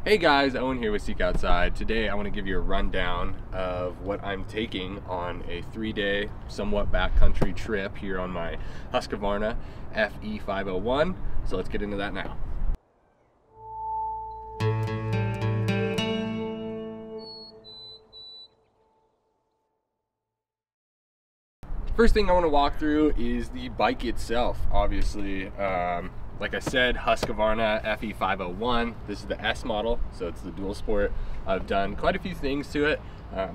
Hey guys, Owen here with Seek Outside. Today I want to give you a rundown of what I'm taking on a 3-day, somewhat backcountry trip here on my Husqvarna FE 501. So let's get into that now. First thing I want to walk through is the bike itself. Obviously, like I said, Husqvarna FE 501. This is the S model, so it's the dual sport. I've done quite a few things to it.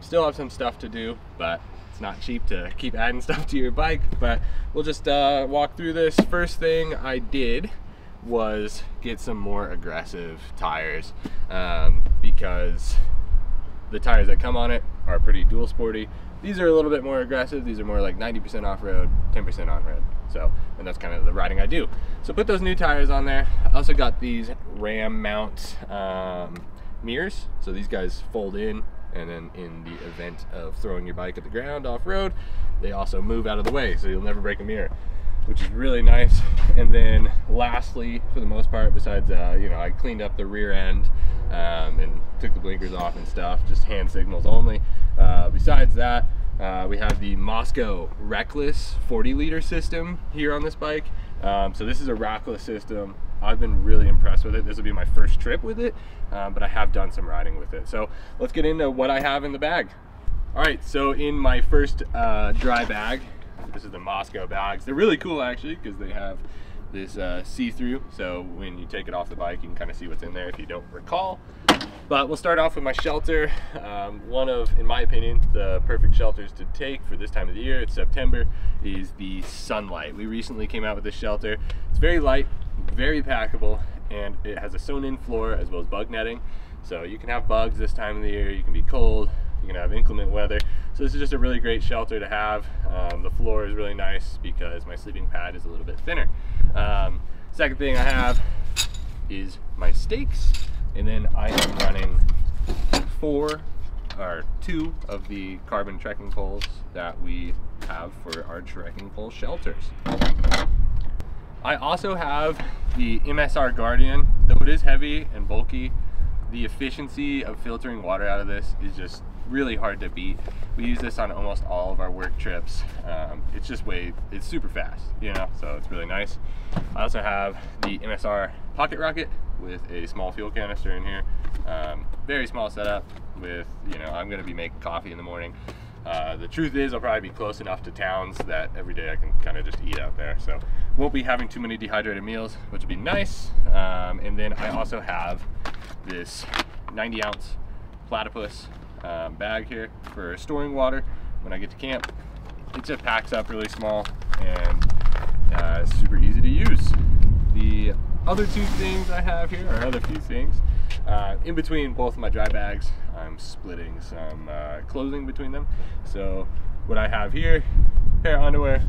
Still have some stuff to do, but it's not cheap to keep adding stuff to your bike. But we'll just walk through this. First thing I did was get some more aggressive tires because the tires that come on it are pretty dual sporty. These are a little bit more aggressive. These are more like 90% off-road, 10% on-road. So, and that's kind of the riding I do. So put those new tires on there. I also got these ram mount mirrors. So these guys fold in, and then in the event of throwing your bike at the ground off-road, they also move out of the way, so you'll never break a mirror, which is really nice. And then lastly, for the most part, besides I cleaned up the rear end and took the blinkers off and stuff, just hand signals only. Besides that, we have the Mosko Reckless 40-liter system here on this bike. So this is a rackless system. I've been really impressed with it. This will be my first trip with it, but I have done some riding with it. So let's get into what I have in the bag. All right, so in my first dry bag, this is the Mosko bags. They're really cool actually because they have this see-through, so when you take it off the bike you can kind of see what's in there if you don't recall. But we'll start off with my shelter. One of, in my opinion, the perfect shelters to take for this time of the year, it's September, is the Sunlight. We recently came out with this shelter. It's very light, very packable, and it has a sewn-in floor as well as bug netting. So you can have bugs this time of the year, you can be cold, you can have inclement weather. So this is just a really great shelter to have. The floor is really nice because my sleeping pad is a little bit thinner. Second thing I have is my stakes, and then I am running 2 of the carbon trekking poles that we have for our trekking pole shelters. I also have the MSR Guardian. Though it is heavy and bulky, the efficiency of filtering water out of this is just really hard to beat. We use this on almost all of our work trips. It's super fast, so it's really nice. I also have the MSR Pocket Rocket with a small fuel canister in here. Very small setup with, I'm gonna be making coffee in the morning. The truth is I'll probably be close enough to towns that every day I can kind of just eat out there. So won't be having too many dehydrated meals, which would be nice. And then I also have this 90-ounce platypus bag here for storing water when I get to camp. It just packs up really small and it's super easy to use. The other 2 things I have here, or other few things, in between both of my dry bags, I'm splitting some clothing between them. So what I have here, pair of underwear,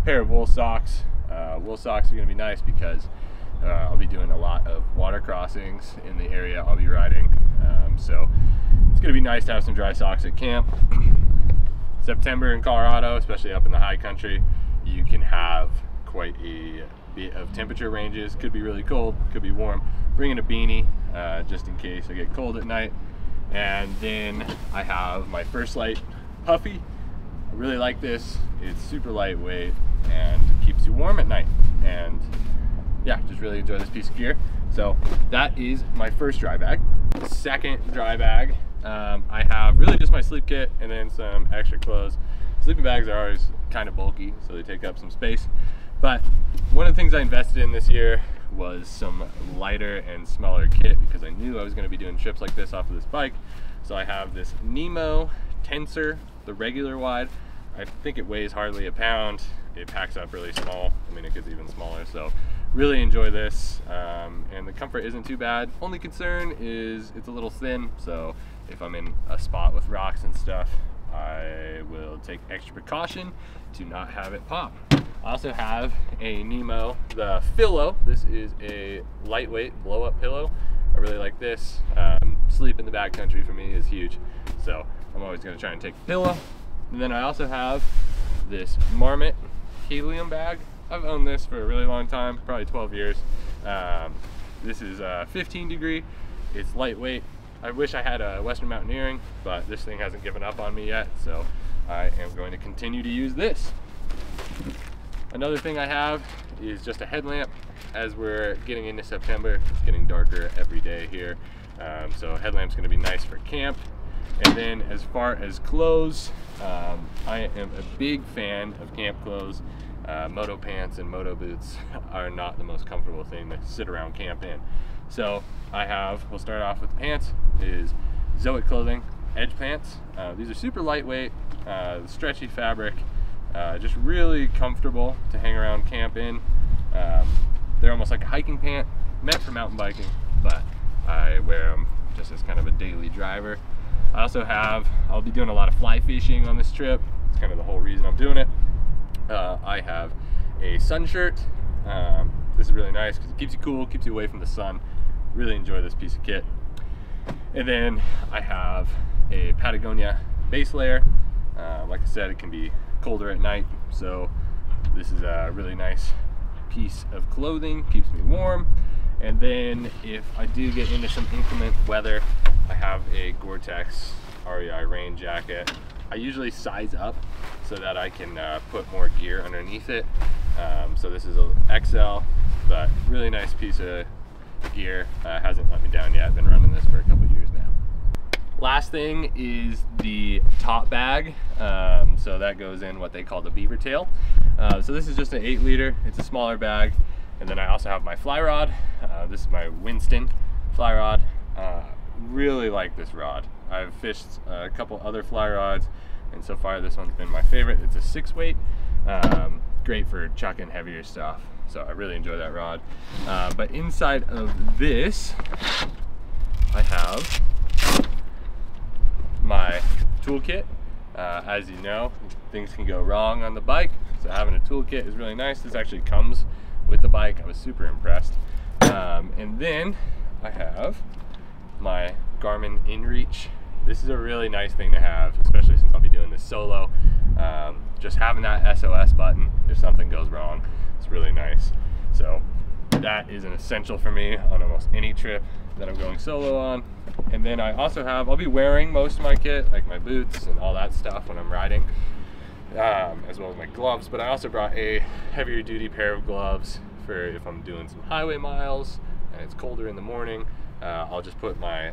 pair of wool socks. Wool socks are going to be nice because I'll be doing a lot of water crossings in the area I'll be riding. So it's going to be nice to have some dry socks at camp. September in Colorado, especially up in the high country, you can have quite a bit of temperature ranges. Could be really cold, could be warm. Bring in a beanie just in case I get cold at night. And then I have my First Light Puffy. I really like this. It's super lightweight and keeps you warm at night. And yeah, just really enjoy this piece of gear. So that is my first dry bag. Second dry bag, I have really just my sleep kit and then some extra clothes. Sleeping bags are always kind of bulky, so they take up some space. But one of the things I invested in this year was some lighter and smaller kit because I knew I was going to be doing trips like this off of this bike. So I have this Nemo Tensor, the regular wide. I think it weighs hardly a pound. It packs up really small. I mean, it gets even smaller. So really enjoy this, and the comfort isn't too bad. Only concern is it's a little thin, so if I'm in a spot with rocks and stuff, I will take extra precaution to not have it pop. I also have a Nemo, the Pillow. This is a lightweight blow-up pillow. I really like this. Sleep in the backcountry for me is huge, so I'm always going to try and take a pillow. And then I also have this Marmot helium bag. I've owned this for a really long time, probably 12 years. This is 15 degree It's lightweight. I wish I had a Western Mountaineering, but this thing hasn't given up on me yet, so I am going to continue to use this. Another thing I have is just a headlamp. As we're getting into September, it's getting darker every day here, so headlamp's going to be nice for camp. And then as far as clothes, I am a big fan of camp clothes. Moto pants and moto boots are not the most comfortable thing to sit around camp in. So we'll start off with the pants, is Zoet Clothing Edge pants. These are super lightweight, stretchy fabric, just really comfortable to hang around camp in. They're almost like a hiking pant, meant for mountain biking, but I wear them just as kind of a daily driver. I also I'll be doing a lot of fly fishing on this trip. It's kind of the whole reason I'm doing it. I have a sun shirt. This is really nice because it keeps you cool, keeps you away from the sun. Really enjoy this piece of kit. And then I have a Patagonia base layer. Like I said, it can be colder at night, so this is a really nice piece of clothing, keeps me warm. And then if I do get into some inclement weather, I have a Gore-Tex REI rain jacket. I usually size up so that I can put more gear underneath it. So this is a XL, but really nice piece of gear. Hasn't let me down yet. I've been running this for a couple years now. Last thing is the top bag. So that goes in what they call the beaver tail. So this is just an 8 liter. It's a smaller bag. And then I also have my fly rod. This is my Winston fly rod. Really like this rod. I've fished a couple other fly rods, and so far this one's been my favorite. It's a 6 weight. Great for chucking heavier stuff. So I really enjoy that rod. But inside of this, I have my toolkit. As you know, things can go wrong on the bike, so having a toolkit is really nice. This actually comes with the bike. I was super impressed. And then I have my Garmin InReach. This is a really nice thing to have, especially since I'll be doing this solo. Just having that SOS button if something goes wrong, it's really nice. So that is an essential for me on almost any trip that I'm going solo on. And then I also I'll be wearing most of my kit, like my boots and all that stuff when I'm riding, as well as my gloves. But I also brought a heavier duty pair of gloves for if I'm doing some highway miles and it's colder in the morning. I'll just put my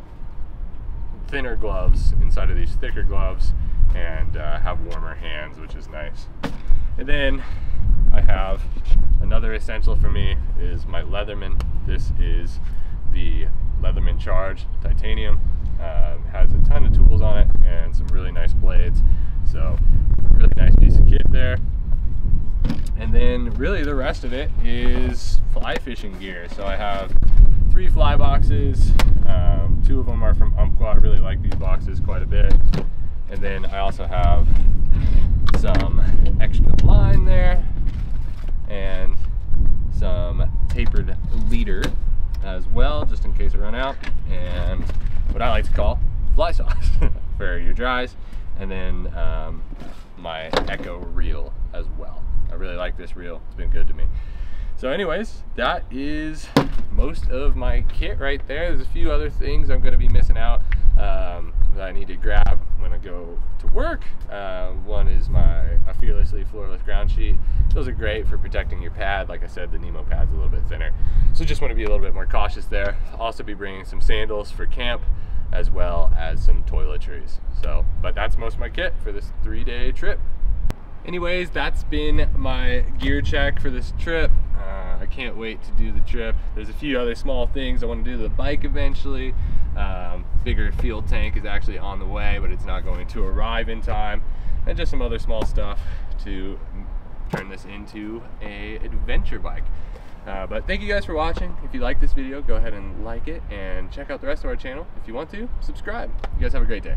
thinner gloves inside of these thicker gloves and have warmer hands, which is nice. And then I have another essential for me is my Leatherman. This is the Leatherman Charge Titanium. Has a ton of tools on it and some really nice blades. So really nice piece of kit there. And then really the rest of it is fly fishing gear. So I have 3 fly boxes. 2 of them are from Umpqua. I really like these boxes quite a bit. And then I also have some extra line there and some tapered leader as well, just in case I run out, and what I like to call fly sauce for your dries, and then my Echo reel as well. I really like this reel. It's been good to me. So anyways, that is most of my kit right there. There's a few other things I'm going to be missing out that I need to grab when I go to work. One is a Fearlessly floorless ground sheet. Those are great for protecting your pad. Like I said, the Nemo pad's a little bit thinner, so just want to be a little bit more cautious there. I'll also be bringing some sandals for camp, as well as some toiletries. So, but that's most of my kit for this 3-day trip. Anyways, that's been my gear check for this trip. I can't wait to do the trip. There's a few other small things I want to do to the bike eventually. Bigger fuel tank is actually on the way, but it's not going to arrive in time. And just some other small stuff to turn this into an adventure bike. But thank you guys for watching. If you like this video, go ahead and like it, and check out the rest of our channel. If you want to, subscribe. You guys have a great day.